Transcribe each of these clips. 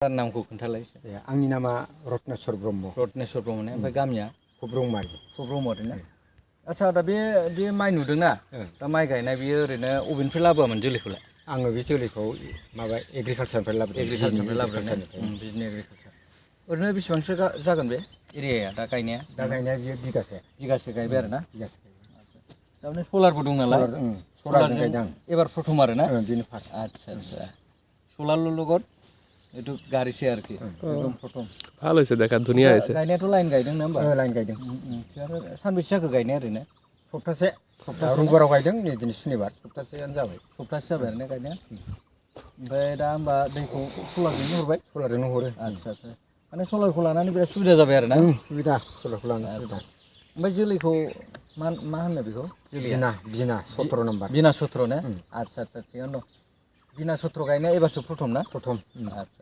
नामखौ खोन्थालाय आंनि नामा रत्नेस्वर ब्रह्म ने ओमफ्राय गामिया खब्रंमारि ना आच्छा दा बे माइ नुदोंना दा माइ गायनाय बियो ओरैनो अबेनिफ्राय लाबोआमोन जोलैखौलाय आङो बे जोलैखौ माबा एग्रिकालसारनिफ्राय लाबोदों बिदिनो एग्रिकालसार ओरैनो बेसेबांसो जागोन बे एरियाया दा गायनाया बियो बिगासे गायबाय आरो ना थारमाने सलारबो दं नालाय सलारजों गायदों एबार प्रथम आरो ना बेनो फार्स्ट আচ্ছা সোলার লগত এইটো গাড়িছে আর কি একদম প্রথম ভালো হয়েছে দেখা ধুনিয়া হয়েছে গায়নাयाथ' লাइन गायदों ना होमबा लाइन गायदों आरो सानबेसे जाखो गायनाया ओरैनो सप्तासे रबिबाराव गायदों नै दिनै सुनिबार सप्तासेयानो जाबाय जाबाय आरो ना गायनाया ओमफ्राय दा होमबा दैखौ सलारजोंनो हरबाय सलारजोंनो हरो आच्छा माने सलारखौ लानानै बिराद सुबिदा जाबाय आरो ना सुबिदा सलारखौ लानानै सुबिदा ओमफ्राय जोलैखौ मा होनो बेखौ बिना 17 नाम्बार बिना 17 ने आच्छा थिगानो दं बिना 17 गायनाया एबारसो प्रथम ना प्रथम आच्छा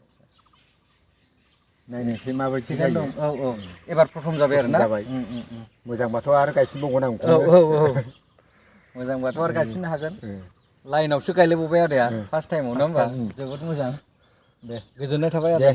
नायनोसै माबायदि जायो औ एबार प्रथम जाबाय आरो ना मोजांबाथ' आरो गायफिनबावगोन आं मोजांबाथ' आरो गायफिननो हागोन लाइनावसो गायलायबावबाय आदाया फार्स्ट टाइमाव ना होमबा जोबोद मोजां दे गोजोननाय थाबाय आदा